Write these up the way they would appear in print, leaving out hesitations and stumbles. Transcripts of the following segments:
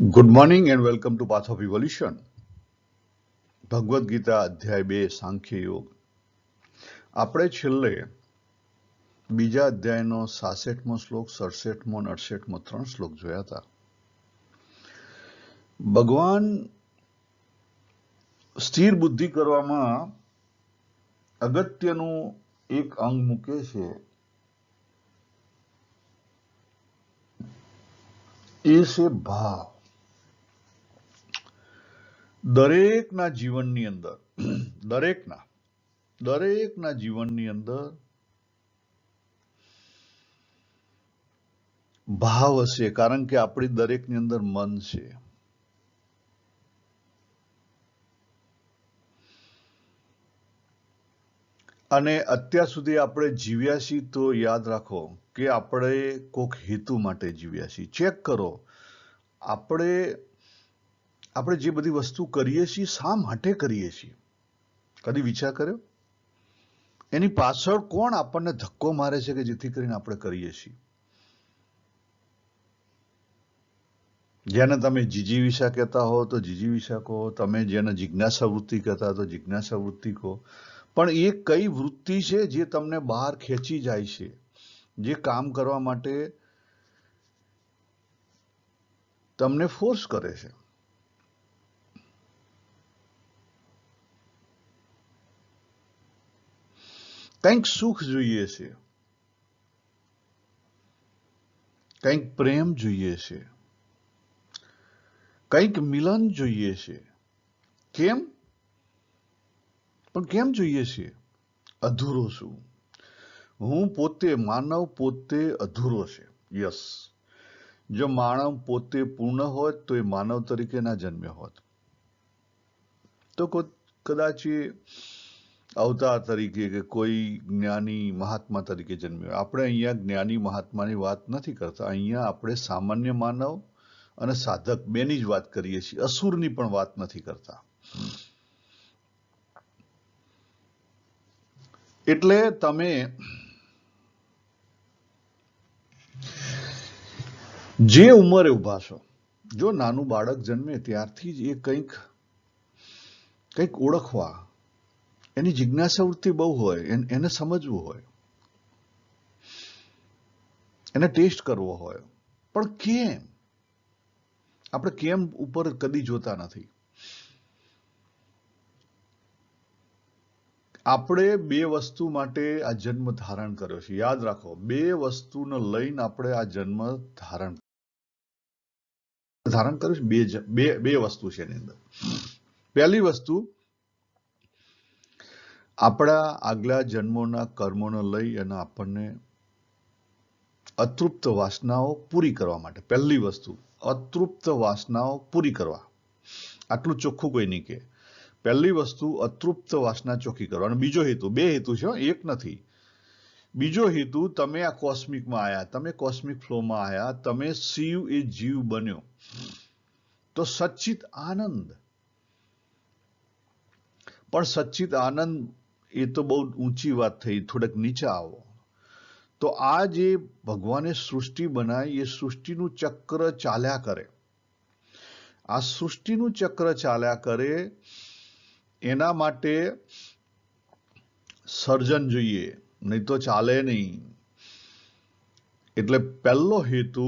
Good morning and welcome to path of evolution. Bhagavad Gita અધ્યાય 2 સાંખ્ય યોગ. આપણે છેલ્લે બીજા અધ્યાયનો 66મો શ્લોક, 67મો અને 68મો 3 શ્લોક જોયા હતા. ભગવાન સ્થિર બુદ્ધિ કરવામાં અગત્યનું એક અંગ મૂકે છે, એ છે ભાવ. દરેકના જીવનની અંદર દરેકના જીવનની અંદર ભાવ હશે, કારણ કે આપણી દરેકની અંદર મન છે. અને અત્યાર સુધી આપણે જીવ્યા છીએ તો યાદ રાખો કે આપણે કોઈક હેતુ માટે જીવ્યા છીએ. ચેક કરો, આપણે જે બધી વસ્તુ કરીએ છીએ શા માટે કરીએ છીએ? કદી વિચાર કર્યો? એની પાછળ કોણ આપણને ધક્કો મારે છે કે જેથી કરીને આપણે કરીએ છીએ? જેને તમે જીજીવિષા કહેતા હો તો જીજીવિષા કહો, તમે જેને જિજ્ઞાસા વૃત્તિ કહેતા તો જિજ્ઞાસા વૃત્તિ કહો, પણ એ કઈ વૃત્તિ છે જે તમને બહાર ખેંચી જાય છે, જે કામ કરવા માટે તમને ફોર્સ કરે છે? કંઈક સુખ જોઈએ છે, કંઈક પ્રેમ જોઈએ છે, કંઈક મિલન જોઈએ છે. કેમ? પણ કેમ જોઈએ છે? અધૂરો છું હું પોતે. માનવ પોતે અધૂરો છે. યસ, જો માનવ પોતે પૂર્ણ હોત તો એ માનવ તરીકે ના જન્મ્યો હોત, તો કદાચ એ અવતાર તરીકે કે કોઈ જ્ઞાની મહાત્મા તરીકે જન્મ્યો. આપણે અહીંયા જ્ઞાની મહાત્માની વાત નથી કરતા, અહીંયા આપણે સામાન્ય માનવ અને સાધક બેની જ વાત કરીએ છીએ, અસુરની પણ વાત નથી કરતા. એટલે તમે જે ઉંમરે ઉભા છો, જો નાનું બાળક જન્મે ત્યારથી જ એ કંઈક ઓળખવા, એની જિજ્ઞાસા વૃત્તિ બહુ હોય, એને સમજવું હોય, એને ટેસ્ટ કરવો હોય. પણ કેમ? આપણે કેમ ઉપર કદી જોતા નથી. આપણે બે વસ્તુ માટે આ જન્મ ધારણ કર્યો છે. યાદ રાખો, બે વસ્તુને લઈને આપણે આ જન્મ ધારણ કર્યું છે. બે વસ્તુ છે એની અંદર. પહેલી વસ્તુ, આપણા આગલા જન્મોના કર્મોને લઈ અને આપણને અતૃપ્ત વાસનાઓ પૂરી કરવા માટે. પહેલી વસ્તુ, અતૃપ્ત વાસનાઓ પૂરી કરવા. આટલું ચોખ્ખું કોઈ નહીં કે. પહેલી વસ્તુ, અતૃપ્ત વાસના ચોખ્ખી કરવા. અને બીજો હેતુ, બે હેતુ છે, એક નથી. બીજો હેતુ, તમે આ કોસ્મિકમાં આવ્યા, તમે કોસ્મિક ફ્લોમાં આવ્યા, તમે શિવ એ જીવ બન્યો, તો સચ્ચિત આનંદ. પણ સચ્ચિત આનંદ એ તો બહુ ઊંચી વાત થઈ, થોડેક નીચે આવો. તો આ જે ભગવાને સૃષ્ટિ બનાવી, એ સૃષ્ટિનું ચક્ર ચાલ્યા કરે. આ સૃષ્ટિનું ચક્ર ચાલ્યા કરે એના માટે સર્જન જોઈએ, નહીં તો ચાલે નહીં. એટલે પહેલો હેતુ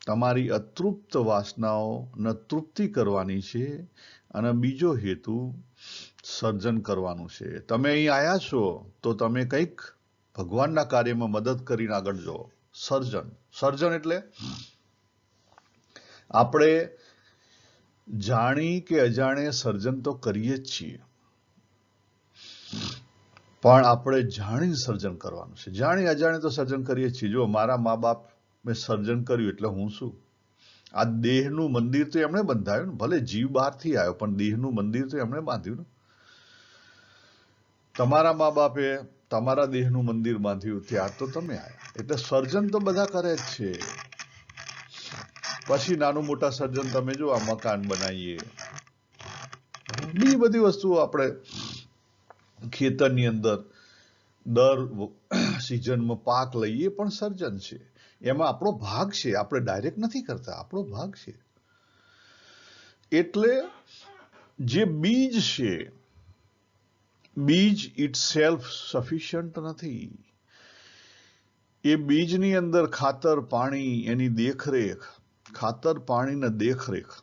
તમારી અતૃપ્ત વાસનાઓને તૃપ્તિ કરવાની છે, અને બીજો હેતુ સર્જન કરવાનું છે. તમે અહીં આવ્યા છો તો તમે કંઈક ભગવાનના કાર્યમાં મદદ કરીને આગળ જાઓ. સર્જન એટલે આપણે જાણી કે અજાણે સર્જન તો કરીએ જ છીએ, પણ આપણે જાણીને સર્જન કરવાનું છે. જાણી અજાણે તો સર્જન કરીએ છીએ. જો મારા મા બાપ મેં સર્જન કર્યું એટલે હું શું? આ દેહનું મંદિર તો એમણે બંધાયું ને. ભલે જીવ બહારથી આવ્યો, પણ દેહનું મંદિર તો એમણે બાંધ્યું ને. તમારા મા બાપે તમારા દેહનું મંદિર બાંધ્યું, ત્યાર તો તમે આવ્યા. એટલે સર્જન તો બધા કરે જ છે. પછી નાનું મોટા સર્જન તમે જો, આ મકાન બનાવીએ, બીજી બધી વસ્તુઓ, આપણે ખેતરની અંદર દર સિઝનમાં પાક લઈએ, પણ સર્જન છે. એમાં આપણો ભાગ છે. આપણે ડાયરેક્ટ નથી કરતા, આપણો ભાગ છે. એટલે જે બીજ છે, બીજ ઇટ સેલ્ફ સફિશિયન્ટ નથી. એ બીજની અંદર ખાતર, પાણી, એની દેખરેખ, ખાતર, પાણી ને દેખરેખ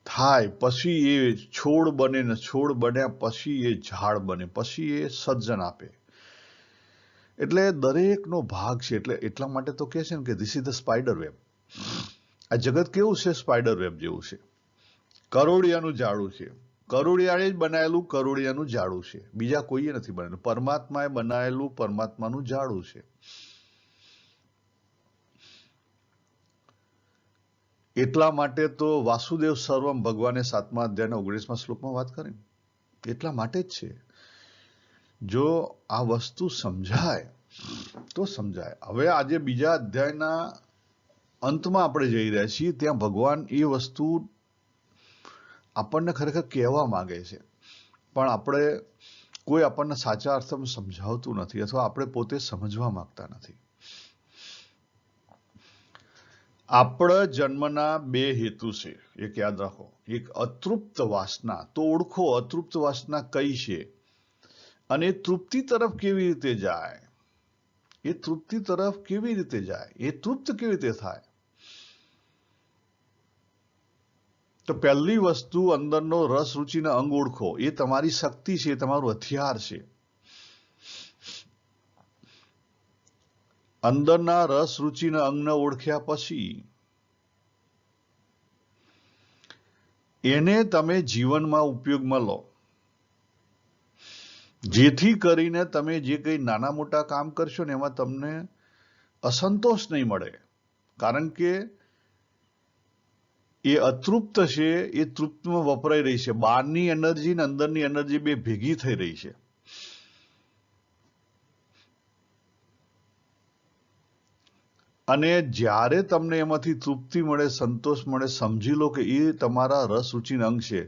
થાય પછી એ છોડ બને ને છોડ બન્યા પછી એ ઝાડ બને, પછી એ સર્જન આપે. એટલે દરેકનો ભાગ છે. એટલે એટલા માટે તો કહે છે ને કે this is the spider web. આ જગત કેવું છે? સ્પાઈડર વેબ જેવું છે. કરોળિયાનું જાળું છે. કરોળિયાએ જ બનાવેલું કરોળિયાનું જાળું છે. બીજા કોઈએ નથી બનાવેલું. પરમાત્માએ બનાવેલું પરમાત્માનું જાળું છે. એટલા માટે તો વાસુદેવ સર્વમ ભગવાને 7મા અધ્યાયના 19મા શ્લોકમાં વાત કરી. એટલા માટે જ છે. જો આ વસ્તુ સમજાય તો સમજાય. હવે આજે બીજા અધ્યાયના અંતમાં આપણે જઈ રહ્યા છીએ. ત્યાં ભગવાન એ વસ્તુ આપણને ખરેખર કહેવા માંગે છે, પણ આપણે કોઈ આપણને સાચા અર્થમાં સમજાવતું નથી, અથવા આપણે પોતે સમજવા માંગતા નથી. આપણા જન્મના બે હેતુ છે, એક યાદ રાખો. એક અતૃપ્ત વાસના. તો ઓળખો અતૃપ્ત વાસના કઈ છે અને તૃપ્તિ તરફ કેવી રીતે જાય. એ તૃપ્તિ તરફ કેવી રીતે જાય, એ તૃપ્ત કેવી રીતે થાય. તો પહેલી વસ્તુ અંદરનો રસ રુચિના અંગ ઓળખો. એ તમારી શક્તિ છે, તમારું હથિયાર છે. અંદરના રસ રુચિના અંગને ઓળખ્યા પછી એને તમે જીવનમાં ઉપયોગમાં લો, જેથી કરીને તમે જે કંઈ નાના મોટા કામ કરશો ને એમાં તમને અસંતોષ નહીં મળે. કારણ કે એ અતૃપ્ત છે, એ તૃપ્તમાં વપરાઈ રહી છે. બહારની એનર્જી ને અંદરની એનર્જી બે ભેગી થઈ રહી છે. અને જ્યારે તમને એમાંથી તૃપ્તિ મળે, સંતોષ મળે, સમજી લો કે એ તમારા રસ રુચિના અંગ છે.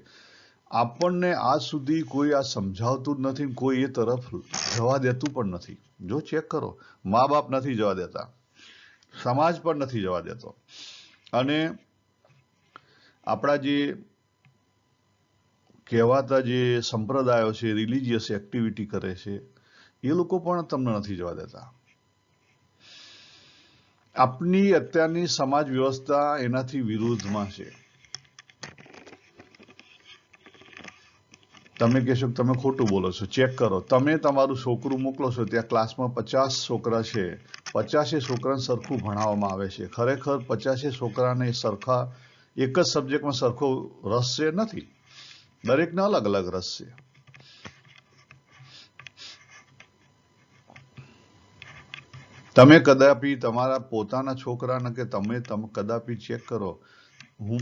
આપણને આજ સુધી કોઈ આ સમજાવતું જ નથી, કોઈ એ તરફ જવા દેતું પણ નથી. જો ચેક કરો, મા બાપ નથી જવા દેતા, સમાજ પણ નથી જવા દેતો, અને આપણા જે કહેવાતા જે સંપ્રદાયો છે, રિલિજિયસ એક્ટિવિટી કરે છે, એ લોકો પણ તમને નથી જવા દેતા. આપની અત્યારની સમાજ વ્યવસ્થા એનાથી વિરુદ્ધમાં છે. તમે કહેશો કે તમે ખોટું બોલો છો. ચેક કરો, તમે તમારું છોકરું મોકલો છો, ત્યાં ક્લાસમાં 50 છોકરા છે, 50 છોકરાને સરખું ભણાવવામાં આવે છે. ખરેખર 50 છોકરાને સરખા એક જ સબ્જેક્ટમાં સરખો રસ છે? નથી. દરેકને અલગ અલગ રસ છે. તમે કદાપી તમારા પોતાના છોકરાને કે તમે કદાપી ચેક કરો.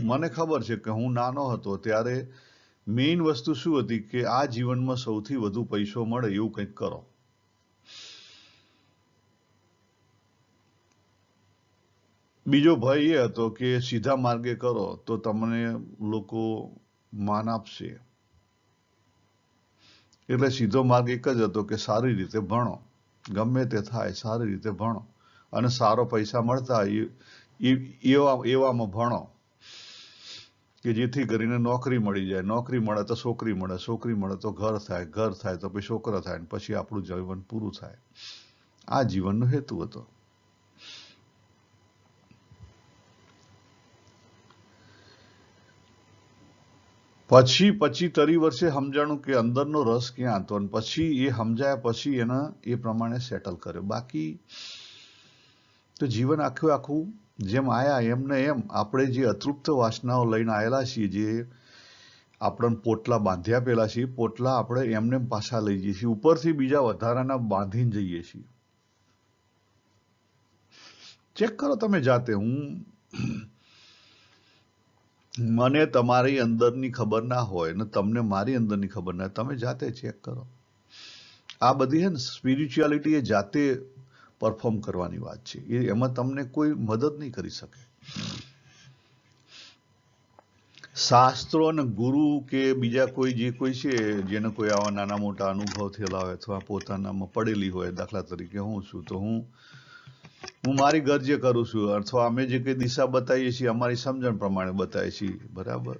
મને ખબર છે કે હું નાનો હતો ત્યારે મેઇન વસ્તુ શું હતી કે આ જીવનમાં સૌથી વધુ પૈસો મળે એવું કંઈક કરો. બીજો ભય એ હતો કે સીધા માર્ગે કરો તો તમને લોકો માન આપશે. એટલે સીધો માર્ગ એક જ હતો કે સારી રીતે ભણો, ગમે તે થાય સારી રીતે ભણો, અને સારો પૈસા મળતા એવામાં ભણો કે જેથી કરીને નોકરી મળી જાય. નોકરી મળે તો છોકરી મળે, છોકરી મળે તો ઘર થાય, ઘર થાય તો પછી છોકરા થાય, પછી આપણું જીવન પૂરું થાય. આ જીવનનો હેતુ હતો. પછી તરી વર્ષે સમજાણું કે અંદરનો રસ ક્યાં હતો, અને પછી એ સમજાયા પછી એના એ પ્રમાણે સેટલ કર્યો. બાકી તો જીવન આખું જેમ આયા એમને એમ આપણે જે અતૃપ્ત વાસનાઓ લઈને આવેલા છીએ, જે આપણને પોટલા બાંધ્યા પેલા છીએ, પોટલા આપણે એમને પાછા લઈ જઈએ છીએ, ઉપરથી બીજા વધારાના બાંધીને જઈએ છીએ. ચેક કરો તમે જાતે. મને તમારી અંદરની ખબર ના હોય ને તમને મારી અંદરની ખબર ના હોય, તમે જાતે ચેક કરો. આ બધી છે ને સ્પિરિચ્યુઆલિટી એ જાતે પરફોર્મ કરવાની વાત છે. એમાં તમને કોઈ મદદ નહીં કરી શકે. શાસ્ત્રો અને ગુરુ કે બીજા કોઈ જે કોઈ છે, જેને કોઈ આવા નાના મોટા અનુભવ થયેલા હોય અથવા પોતાનામાં પડેલી હોય, દાખલા તરીકે હું છું, તો હું હું મારી ગરજે કરું છું, અથવા અમે જે કઈ દિશા બતાવીએ છીએ અમારી સમજણ પ્રમાણે બતાવીએ છીએ, બરાબર.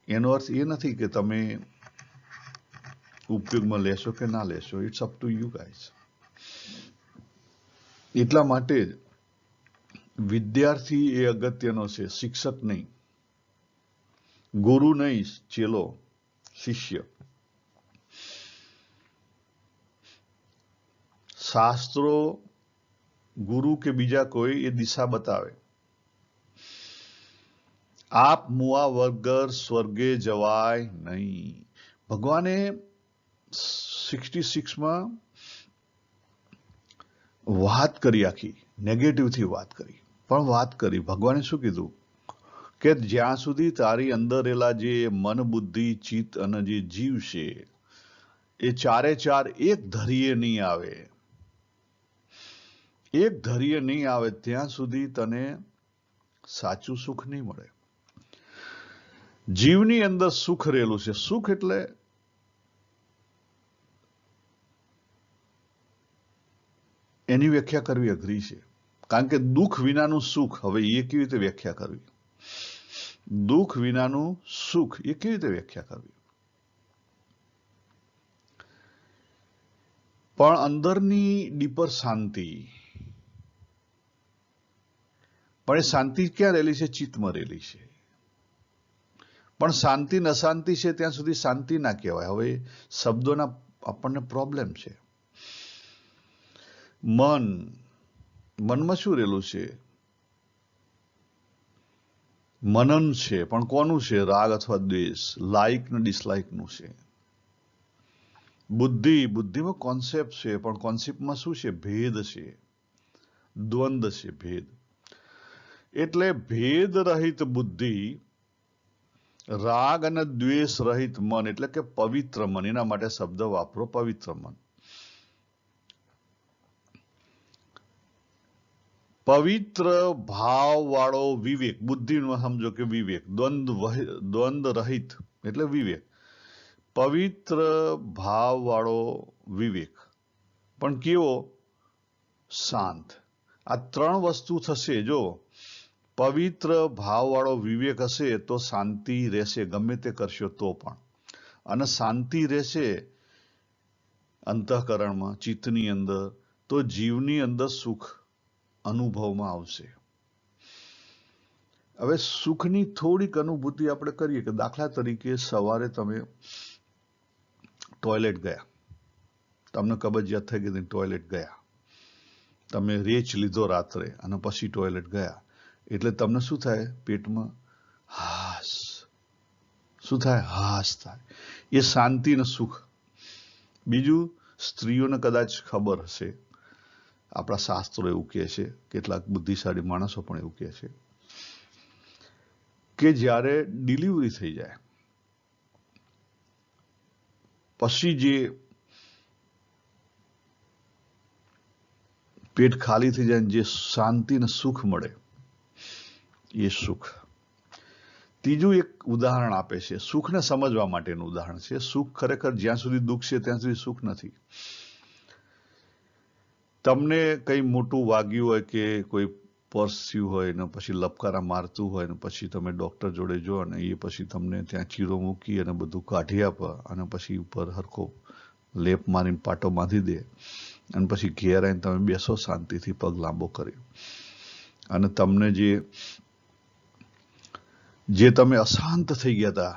એનો અર્થ એ નથી કે તમે ઉપયોગમાં લેશો કે ના લેશો. It's up to you guys. એટલા માટે જ વિદ્યાર્થી એ અગત્યનો છે, શિક્ષક નહીં, ગુરુ નહીં, ચેલો, શિષ્ય. શાસ્ત્રો, ગુરુ કે બીજા કોઈ એ દિશા બતાવે. આપ મુઆ વગર સ્વર્ગે જવાય નહીં. ભગવાને 66માં વાત કરી, આખી નેગેટિવથી વાત કરી, પણ વાત કરી. ભગવાને શું કીધું કે જ્યાં સુધી તારી અંદર રહેલા જે મન, બુદ્ધિ, ચિત્ત અને જે જીવ છે એ ચારે ચાર એક ધરીએ નહીં આવે, એક ધરીએ નહીં આવે ત્યાં સુધી તને સાચું સુખ નહીં મળે. જીવની અંદર સુખ રહેલું છે. સુખ એટલે એની વ્યાખ્યા કરવી અઘરી છે, કારણ કે દુઃખ વિનાનું સુખ, હવે એ કેવી રીતે વ્યાખ્યા કરવી? દુઃખ વિનાનું સુખ એ કેવી રીતે વ્યાખ્યા કરવી? પણ અંદરની ડીપર શાંતિ, પણ એ શાંતિ ક્યાં રહેલી છે? ચિત્તમાં રહેલી છે. પણ શાંતિ ન અશાંતિ છે ત્યાં સુધી શાંતિ ના કહેવાય. હવે શબ્દોના આપણને પ્રોબ્લેમ છે. મનમાં શું રહેલું છે? મનન છે, પણ કોનું છે? રાગ અથવા દ્વેષ, લાઈક ને ડિસલાઈક નું છે. બુદ્ધિમાં કોન્સેપ્ટ છે, પણ કોન્સેપ્ટમાં શું છે? ભેદ છે, દ્વંદ છે, ભેદ. એટલે ભેદ રહિત બુદ્ધિ, રાગ અને દ્વેષ રહિત મન, એટલે કે પવિત્ર મન. એના માટે શબ્દ વાપરો, પવિત્ર મન. પવિત્ર ભાવ વાળો વિવેક, બુદ્ધિમાં સમજો કે વિવેક, દ્વંદ રહિત એટલે વિવેક. પવિત્ર ભાવ વાળો વિવેક, પણ કેવો? શાંત. આ ત્રણ વસ્તુ થશે. જો પવિત્ર ભાવ વાળો વિવેક હશે તો શાંતિ રહેશે, ગમે તે કરશો તો પણ. અને શાંતિ રહેશે અંતઃકરણમાં, ચિત્તની અંદર, તો જીવની અંદર સુખ અનુભવમાં આવશે. હવે સુખની થોડીક અનુભૂતિ આપણે કરીએ કે દાખલા તરીકે સવારે તમે ટોયલેટ ગયા, તમને કબજિયાત થઈ ગઈ, ટોયલેટ ગયા, તમે રેચ લીધો રાત્રે અને પછી ટોયલેટ ગયા, એટલે તમને શું થાય? પેટમાં હાસ. શું થાય? હાસ થાય. એ શાંતિ ને સુખ. બીજું, સ્ત્રીઓને કદાચ ખબર હશે, આપણા શાસ્ત્રો એવું કહે છે, કેટલાક બુદ્ધિશાળી માણસો પણ એવું કહે છે કે જ્યારે ડિલિવરી થઈ જાય પછી જે પેટ ખાલી થઈ જાય, જે શાંતિ ને સુખ મળે, એ સુખ. ત્રીજું એક ઉદાહરણ આપે છે, સુખને સમજવા માટેનું ઉદાહરણ છે. સુખ ખરેખર જ્યાં સુધી દુઃખ છે ત્યાં સુધી સુખ નથી. તમને કઈ મોટું વાગ્યું હોય કે કોઈ પર્સ થયું હોય ને પછી લપકારા મારતું હોય ને પછી તમે ડોક્ટર જોડે જો અને એ પછી તમને ત્યાં ચીરો મૂકી અને બધું કાઢી આપે અને પછી ઉપર હરખો લેપ મારીને પાટો બાંધી દે અને પછી ઘેર આવીને તમે બેસો શાંતિથી, પગ લાંબો કરી, અને તમને જે તમે અશાંત થઈ ગયા હતા,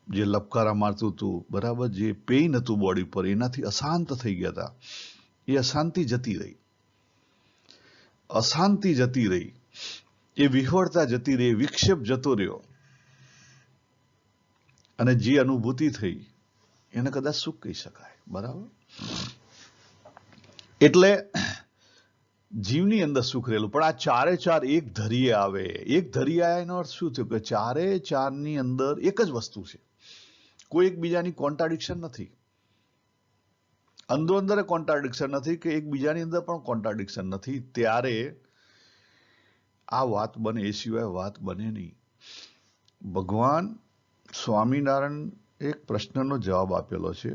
જે લપકારા મારતું હતું, બરાબર, જે પેઇન હતું બોડી પર, એનાથી અશાંત થઈ ગયા હતા, એ અશાંતિ જતી રહી. અશાંતિ જતી રહી, એ વિહવળતા જતી રહી, વિક્ષેપ જતો રહ્યો, અને જે અનુભૂતિ થઈ એને કદાચ સુખ કહી શકાય. બરાબર. એટલે જીવની અંદર સુખ રહેલું, પણ આ ચારે ચાર એક ધરીએ આવે. એક ધરીએ આવે એનો અર્થ શું થયો? કે ચારે ચારની અંદર એક જ વસ્તુ છે, કોઈ એકબીજાની કોન્ટ્રાડિક્શન નથી. અંદર કોન્ટ્રાડિક્શન નથી કે એકબીજાની અંદર પણ કોન્ટ્રાડિક્શન નથી. ત્યારે આ વાત બને, એ સિવાય વાત બને નહીં. ભગવાન સ્વામિનારાયણ એક પ્રશ્નનો જવાબ આપેલો છે.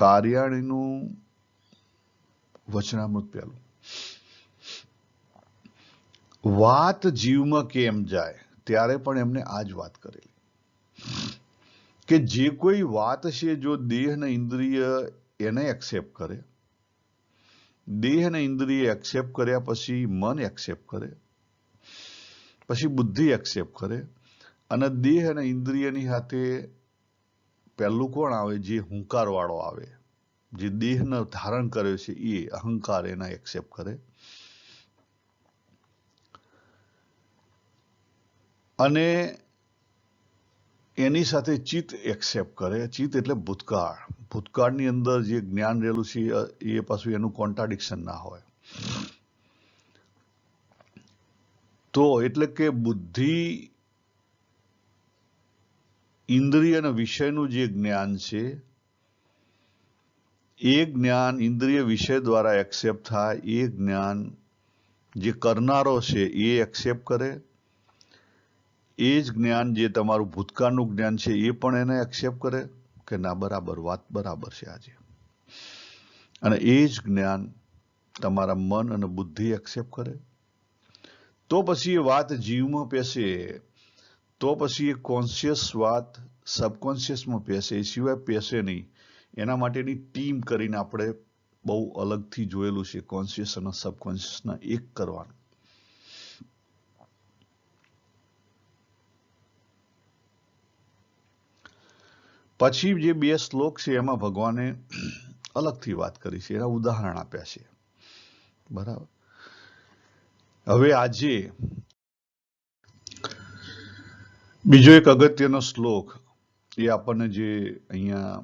કાર્યાણીનું વચનામૃત પહેલું. વાત જીવમાં કેમ જાય ત્યારે પણ એમને આ જ વાત કરેલી કે જે કોઈ વાત છે જો દેહ ને ઇન્દ્રિય એને એક્સેપ્ટ કરે, દેહ ને ઇન્દ્રિય એક્સેપ્ટ કર્યા પછી મન એક્સેપ્ટ કરે, પછી બુદ્ધિ એક્સેપ્ટ કરે, અને દેહ અને ઇન્દ્રિયની સાથે પહેલું કોણ આવે? જે હુંકાર વાળો આવે, જે દેહને ધારણ કર્યો છે એ અહંકાર એના એક્સેપ્ટ કરે, અને એની સાથે ચિત્ત એક્સેપ્ટ કરે. ચિત્ત એટલે ભૂતકાળ. ભૂતકાળની અંદર જે જ્ઞાન રહેલું છે એ પાછું એનું કોન્ટ્રાડિક્શન ના હોય. તો એટલે કે બુદ્ધિ ઇન્દ્રિય અને વિષયનું જે જ્ઞાન છે એ જ્ઞાન ઇન્દ્રિય વિષય દ્વારા એક્સેપ્ટ થાય. એ જ્ઞાન જે કરનારો છે એ એક્સેપ્ટ કરે. એ જ જ્ઞાન જે તમારું ભૂતકાળનું જ્ઞાન છે એ પણ એને એક્સેપ્ટ કરે કે ના બરાબર, વાત બરાબર છે આજે. અને એ જ જ્ઞાન તમારા મન અને બુદ્ધિ એક્સેપ્ટ કરે. તો પછી એ વાત જીવમાં પેશે, તો પછી એ કોન્શિયસ વાત સબકોન્શિયસમાં પેશે, એ સિવાય પેશે નહીં. એના માટેની ટીમ કરીને આપણે બહુ અલગથી જોયેલું છે, કોન્શિયસ અને સબકોન્શિયસના એક કરવાનું. પછી જે 2 શ્લોક છે એમાં ભગવાને અલગથી વાત કરી છે, એના ઉદાહરણ આપ્યા છે. બરાબર. હવે આજે બીજો એક અગત્યનો શ્લોક એ આપણને જે અહીંયા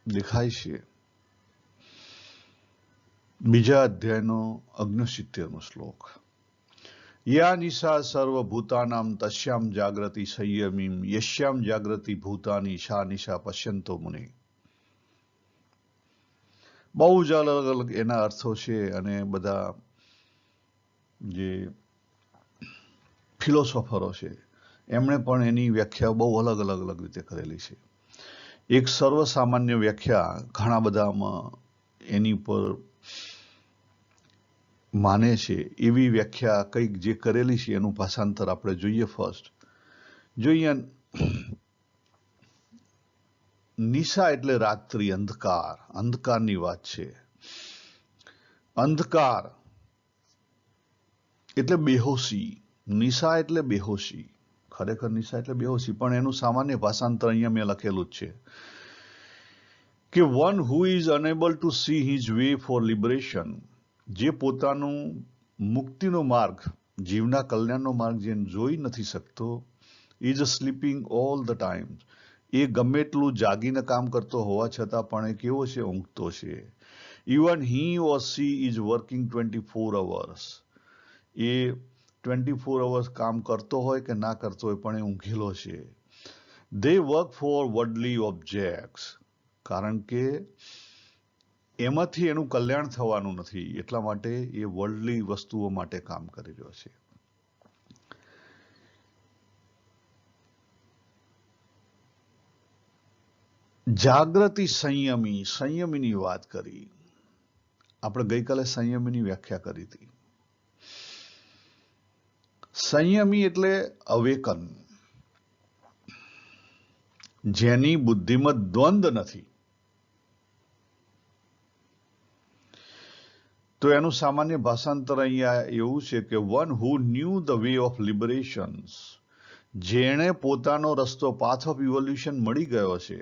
દેખાય છે, બીજા અધ્યાયનો 69મો શ્લોક. યા નિશા સર્વભૂતાનામ તસ્યામ જાગ્રતિ સંયમીમ યસ્યામ જાગ્રતિ ભૂતાની સા નિશા પશ્યંતો મુનિ. બહુ જ અલગ અલગ એના અર્થો છે, અને બધા જે ફિલોસોફરો છે એમણે પણ એની વ્યાખ્યા બહુ અલગ અલગ રીતે કરેલી છે. એક સર્વસામાન્ય વ્યાખ્યા ઘણા બધામાં એની પર માને છે એવી વ્યાખ્યા કંઈક જે કરેલી છે એનું ભાષાંતર આપણે જોઈએ. ફર્સ્ટ જોઈએ. નિશા એટલે રાત્રિ, અંધકાર, અંધકારની વાત છે. અંધકાર એટલે બેહોશી. નિશા એટલે બેહોશી. ખરેખર નિશા એટલે બેહોશી, પણ એનું સામાન્ય ભાષાંતર અહીંયા મેં લખેલું જ છે કે one who is unable to see his way for liberation. જે પોતાનું મુક્તિનો માર્ગ, જીવના કલ્યાણનો માર્ગ જે જોઈ નથી શકતો, is sleeping all the time. એ ગમે એટલું જાગીને કામ કરતો હોવા છતાં પણ એ કેવો છે? ઊંઘતો છે. Even he or she is working 24 hours. A 24 hours કામ કરતો હોય કે ના કરતો હોય પણ એ ઊંઘેલો છે. દે વર્ક ફોર વર્લ્ડલી ઓબ્જેક્ટ્સ. કારણ કે એમાંથી એનું કલ્યાણ થવાનું નથી, એટલા માટે એ વર્લ્ડલી વસ્તુઓ માટે કામ કરી રહ્યો છે. જાગૃતિ સંયમી. સંયમીની વાત કરી આપણે ગઈકાલે. સંયમીની વ્યાખ્યા કરી હતી. સંયમી એટલે અવેકન, જેની બુદ્ધિમાં દ્વંદ નથી. તો એનું સામાન્ય ભાષાંતર અહીંયા એવું છે કે one who knew the way of liberations. જેણે પોતાનો રસ્તો, પાથ ઓફ ઇવોલ્યુશન મળી ગયો છે.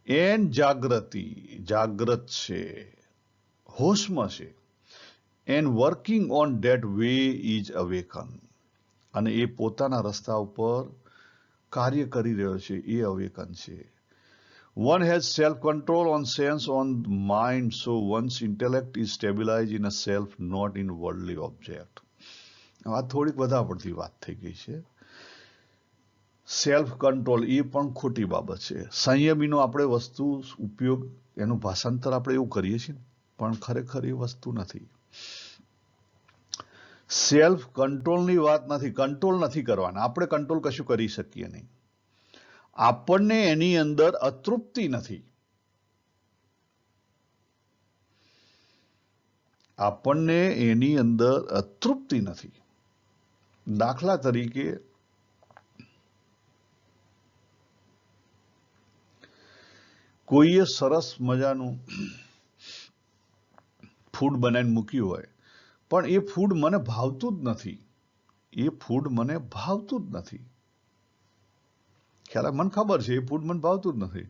એન જાગૃતિ, જાગ્રત છે, હોશમાં છે. And working on that way is awaken. અને એ પોતાના રસ્તા ઉપર કાર્ય કરી રહ્યો છે, એ અવેકન છે. One has self-control on sense on mind, so one's intellect is stabilized in a self, not in worldly object. આ થોડીક વધારે પડતી વાત થઈ ગઈ છે. સેલ્ફ કંટ્રોલ એ પણ ખોટી બાબત છે. સંયમીનો આપણે વસ્તુ ઉપયોગ, એનું ભાષાંતર આપણે એવું કરીએ છીએ, પણ ખરેખર એ વસ્તુ નથી. સેલ્ફ કંટ્રોલની વાત નથી. કંટ્રોલ નથી કરવાના. આપણે કંટ્રોલ કશું કરી શકીએ નહીં. આપણને એની અંદર અતૃપ્તિ નથી. આપણને એની અંદર અતૃપ્તિ નથી. દાખલા તરીકે કોઈએ સરસ મજાનું ફૂડ બનાવીને મૂક્યું હોય, પણ એ ફૂડ મને ભાવતું જ નથી. એ ફૂડ મને ભાવતું જ નથી. ખ્યાલ આવે? મને ખબર છે એ ફૂડ મને ભાવતું જ નથી.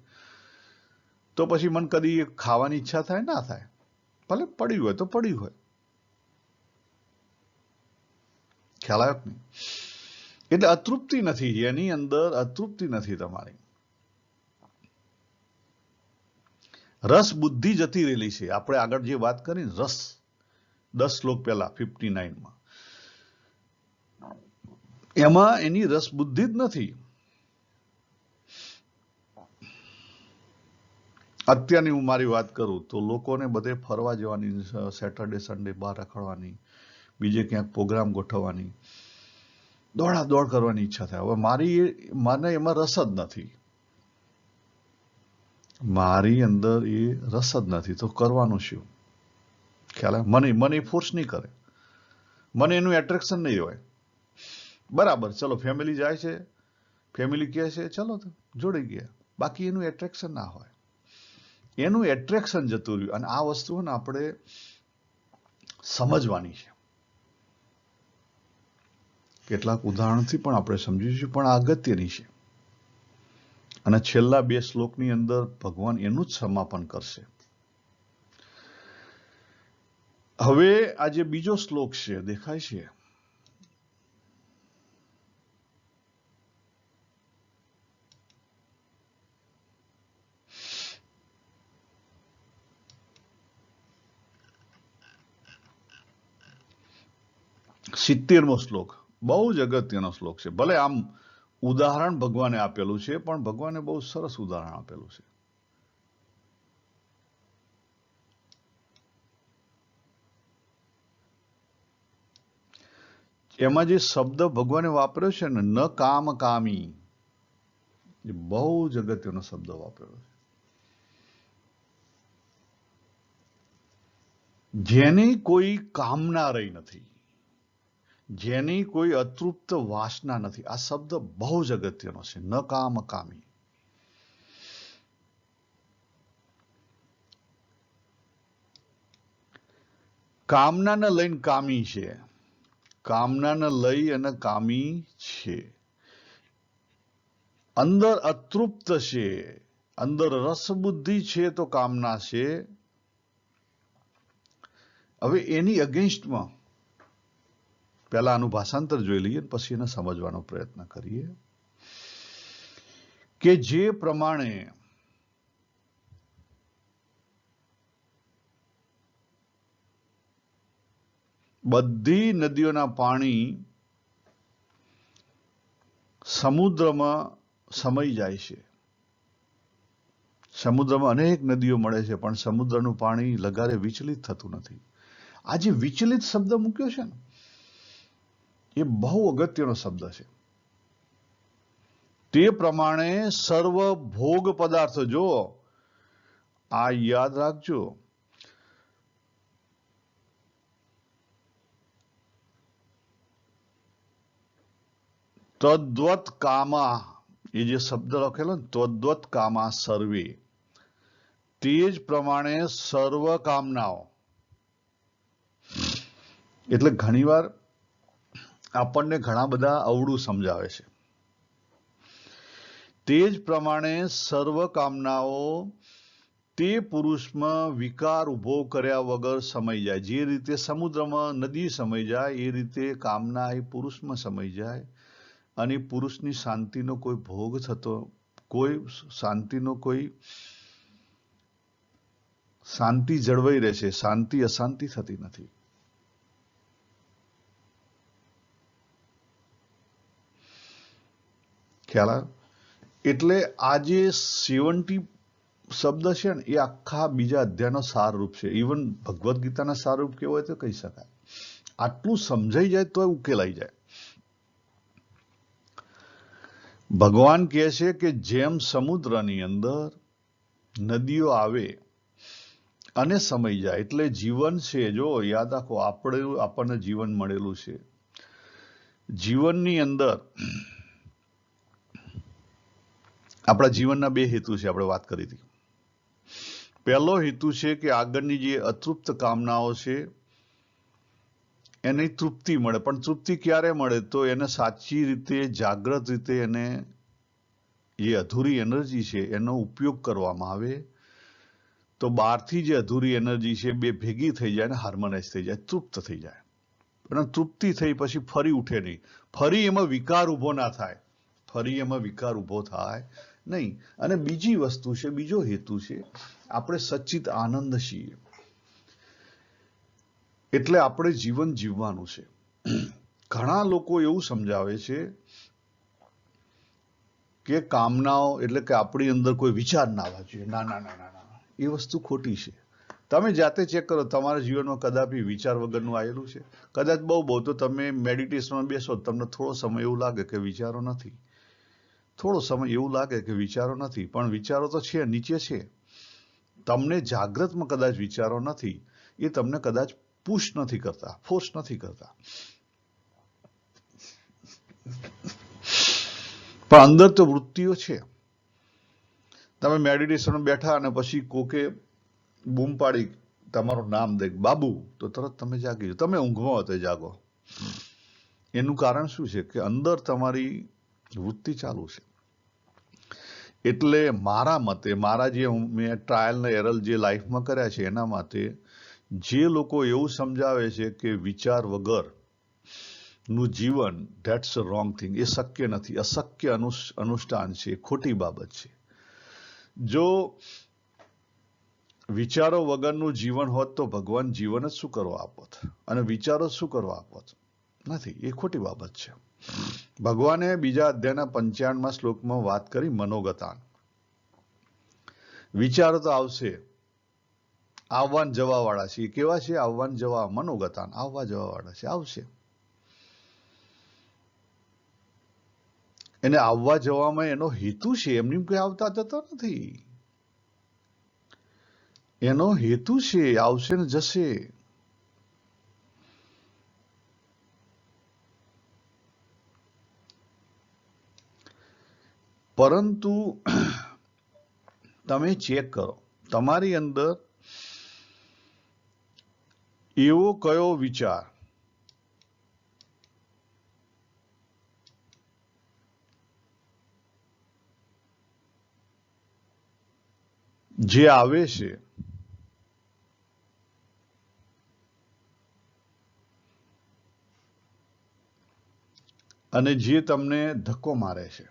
તો પછી મને કદી ખાવાની ઈચ્છા થાય? ના થાય. ભલે પડ્યું હોય તો પડ્યું હોય. ખ્યાલ આવ્યો નહીં? એટલે અતૃપ્તિ નથી, એની અંદર અતૃપ્તિ નથી તમારી. રસ બુદ્ધિ જતી રહેલી છે. આપણે આગળ જે વાત કરી રસ 10 શ્લોક પહેલા 59માં, એમાં એની રસ બુદ્ધિ જ નથી. અત્યારની હું મારી વાત કરું તો લોકોને બધે ફરવા જવાની, સેટરડે સન્ડે બહાર રખડવાની, બીજે ક્યાંક પ્રોગ્રામ ગોઠવવાની, દોડા દોડ કરવાની ઈચ્છા થાય. હવે મને એમાં રસ જ નથી. મારી અંદર એ રસ જ નથી, તો કરવાનું શું? ખ્યાલ આવે? મને ફોર્સ નહીં કરે, મને એનું એટ્રેક્શન નહીં હોય. બરાબર, ચલો ફેમિલી જાય છે, ફેમિલી કહે છે ચલો તો જોડાઈ ગયા, બાકી એનું એટ્રેક્શન ના હોય. એનું એટ્રેક્શન જતું રહ્યું. અને આ વસ્તુને આપણે સમજવાની છે. કેટલાક ઉદાહરણથી પણ આપણે સમજીશું, પણ આ અગત્યની છે. અને છેલ્લા 2 શ્લોકની અંદર ભગવાન એનું જ સમાપન કરશે. હવે આ જે બીજો શ્લોક છે, દેખાય છે? સિત્તેરમો શ્લોક બહુ જ અગત્યનો શ્લોક છે. ભલે આમ ઉદાહરણ ભગવાને આપેલું છે, પણ ભગવાને બહુ સરસ ઉદાહરણ આપેલું છે. એમાં જે શબ્દ ભગવાને વાપર્યો છે ને, ન કામ કામી, એ બહુ જ અગત્યનો શબ્દ વાપરેલો છે. જેની કોઈ કામના રહી નથી, જેની કોઈ અતૃપ્ત વાસના નથી. આ શબ્દ બહુ જ અગત્યનો છે, ન કામ કામી. કામનાને લઈને કામી છે, કામનાને લઈ અને કામી છે. અંદર અતૃપ્ત છે, અંદર રસબુદ્ધિ છે તો કામના છે. હવે એની અગેન્સ્ટમાં પહેલા આનું ભાષાંતર જોઈ લઈએ, પછી એને સમજવાનો પ્રયત્ન કરીએ કે જે પ્રમાણે બધી નદીઓના પાણી સમુદ્રમાં સમાઈ જાય છે. સમુદ્રમાં અનેક નદીઓ મળે છે, પણ સમુદ્રનું પાણી લગારે વિચલિત થતું નથી. આ જે વિચલિત શબ્દ મૂક્યો છે ને, એ બહુ અગત્યનો શબ્દ છે. તે પ્રમાણે સર્વ ભોગ પદાર્થ, જો આ યાદ રાખજો, તદ્વત કામા, એ જે શબ્દ લખેલો ને, તદ્વત કામા સર્વે, તે જ પ્રમાણે સર્વ કામનાઓ. એટલે ઘણીવાર આપણને ઘણા બધા અવળું સમજાવે છે. તે જ પ્રમાણે સર્વ કામનાઓ તે પુરુષમાં વિકાર ઉભો કર્યા વગર સમાઈ જાય. જે રીતે સમુદ્રમાં નદી સમાઈ જાય, એ રીતે કામના એ પુરુષમાં સમાઈ જાય. અને પુરુષની શાંતિનો કોઈ ભોગ થતો, કોઈ શાંતિનો કોઈ શાંતિ જળવાઈ રહે છે. શાંતિ અશાંતિ થતી નથી. ખ્યાલ આવે? એટલે આ જે 70 શબ્દ છે ને, એ આખા બીજા અધ્યાયનો સારરૂપ છે. ઇવન ભગવદ્ ગીતાના સારરૂપ કેવો હોય તો કહી શકાય. આટલું સમજાઈ જાય તો ઉકેલાઈ જાય. ભગવાન કહે છે કે જેમ સમુદ્રની અંદર નદીઓ આવે અને સમય જાય એટલે જીવન છે, જો યાદ રાખો આપણને જીવન મળેલું છે. જીવનની અંદર આપણા જીવનના બે હેતુ છે, આપણે વાત કરી હતી. પહેલો હેતુ છે કે આગળની જે અતૃપ્ત કામનાઓ છે એની તૃપ્તિ મળે. પણ તૃપ્તિ ક્યારે મળે? તો એને સાચી રીતે જાગૃત રીતે એને જે અધૂરી એનર્જી છે એનો ઉપયોગ કરવામાં આવે તો બહારથી જે અધૂરી એનર્જી છે બે ભેગી થઈ જાય ને હાર્મોનાઇઝ થઈ જાય, તૃપ્ત થઈ જાય. પણ તૃપ્તિ થઈ પછી ફરી ઉઠે નહીં, ફરી એમાં વિકાર ઉભો ના થાય, ફરી એમાં વિકાર ઉભો થાય નહીં. અને બીજી વસ્તુ છે, બીજો હેતુ છે, આપણે સચ્ચિત આનંદ છીએ એટલે આપણે જીવન જીવવાનું છે. ઘણા લોકો એવું સમજાવે છે કે કામનાઓ એટલે કે આપણી અંદર કોઈ વિચાર ના આવવા જોઈએ. ના ના ના ના ના, એ વસ્તુ ખોટી છે. તમે જાતે ચેક કરો, તમારા જીવનમાં કદાપી વિચાર વગરનું આવેલું છે? કદાચ બહુ તો તમે મેડિટેશનમાં બેસો, તમને થોડો સમય એવું લાગે કે વિચારો નથી, થોડો સમય એવું લાગે કે વિચારો નથી, પણ વિચારો તો છે, નીચે છે. તમને જાગ્રતમાં કદાચ વિચારો નથી, એ તમને કદાચ પુશ નથી કરતા, ફોર્સ નથી કરતા, પણ અંદર તો વૃત્તિઓ છે. તમે મેડિટેશન બેઠા અને પછી કોકે બૂમ પાડી તમારું નામ દે બાબુ, તો તરત તમે જાગી જાઓ. તમે ઊંઘમાં હોતે જાગો. એનું કારણ શું છે? કે અંદર તમારી વૃત્તિ ચાલુ છે. એટલે મારા મતે, મારા જે મેં ટ્રાયલ ને એરર જે લાઈફમાં કર્યા છે એના માટે, જે લોકો એવું સમજાવે છે કે વિચાર વગર નું જીવન, ધેટ્સ અ રોંગ થિંગ. એ શક્ય નથી, અશક્ય અનુષ્ઠાન છે, ખોટી બાબત છે. જો વિચારો વગરનું જીવન હોત તો ભગવાન જીવન જ શું કરવા આપોત, અને વિચારો શું કરવા આપોત? નથી. એ ખોટી બાબત છે. ભગવાને બીજા અધ્યાયના 55મા શ્લોકમાં વાત કરી મનોગતાન. વિચારો તો આવશે, આવવાન જવા વાળા છે. કેવા છે? આવવાન જવા, મનોગતાન, આવવા જવા વાળા છે, આવશે. એને આવવા જવામાં એનો હેતુ છે, એમની કોઈ આવતા જતા નથી. એનો હેતુ છે, આવશે ને જશે. પરંતુ તમે ચેક કરો તમારી અંદર એવો કયો વિચાર જે આવે છે અને જે તમને ધક્કો મારે છે.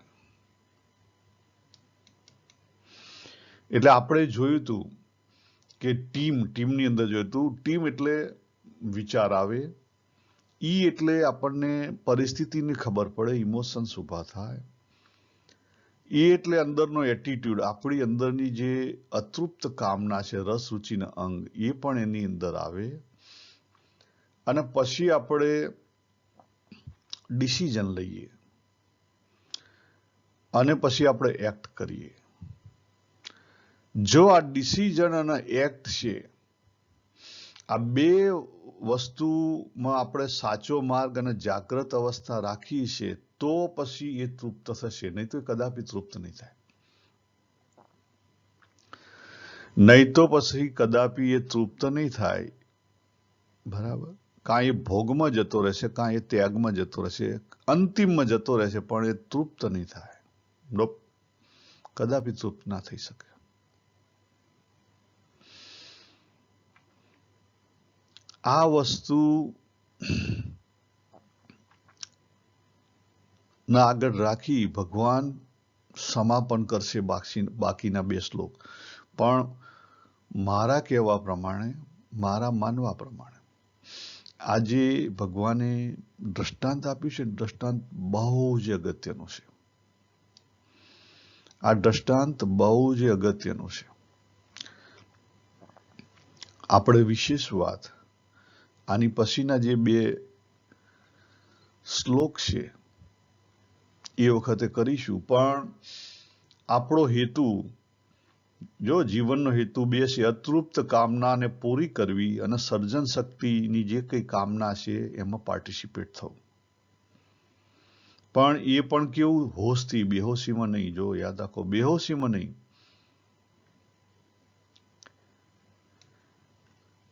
એટલે આપણે જોયું હતું કે ટીમની અંદર જોયું હતું, ટીમ એટલે વિચાર આવે, ઈ એટલે આપણને પરિસ્થિતિની ખબર પડે, ઇમોશન્સ ઊભા થાય, એ એટલે અંદરનો એટીટ્યુડ, આપણી અંદરની જે અતૃપ્ત કામના છે, રસ રુચિના અંગ, એ પણ એની અંદર આવે, અને પછી આપણે ડિસિઝન લઈએ અને પછી આપણે એક્ટ કરીએ. જો આ ડિસિઝન અને એક્ટ છે, આ બે વસ્તુમાં આપણે સાચો માર્ગ અને જાગ્રત અવસ્થા રાખી છે, તો પછી એ તૃપ્ત થશે, નહીં તો કદાપી તૃપ્ત નહીં થાય. નહીં તો પછી કદાપી એ તૃપ્ત નહીં થાય. બરાબર? કાં એ ભોગમાં જતો રહેશે, કાં એ ત્યાગમાં જતો રહેશે, અંતિમમાં જતો રહેશે, પણ એ તૃપ્ત નહીં થાય. કદાપી તૃપ્ત ના થઈ શકે. આ વસ્તુ ના આગળ રાખી ભગવાન સમાપન કરશે બાકીના બે શ્લોક. પણ મારા કહેવા પ્રમાણે, મારા માનવા પ્રમાણે, આજે ભગવાને દ્રષ્ટાંત આપ્યું છે, દ્રષ્ટાંત બહુ જ અગત્યનું છે. આ દ્રષ્ટાંત બહુ જ અગત્યનું છે. આપણે વિશેષ વાત આની પછીના જે બે શ્લોક છે એ વખતે કરીશું. પણ આપણો હેતુ જો જીવનનો હેતુ બે છે, અતૃપ્ત કામનાને પૂરી કરવી અને સર્જન શક્તિની જે કંઈ કામના છે એમાં પાર્ટિસિપેટ થવું. પણ એ પણ કેવું, હોશથી, બેહોશીમાં નહીં. જો યાદ રાખો, બેહોશીમાં નહીં.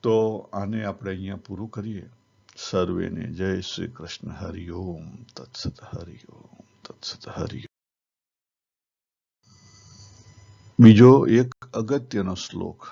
તો આને આપણે અહીંયા પૂરું કરીએ. સર્વેને જય શ્રી કૃષ્ણ. હરિ ઓમ તત્સત. હરિ ઓમ તત્સત. હરિ. બીજો એક અગત્યનો શ્લોક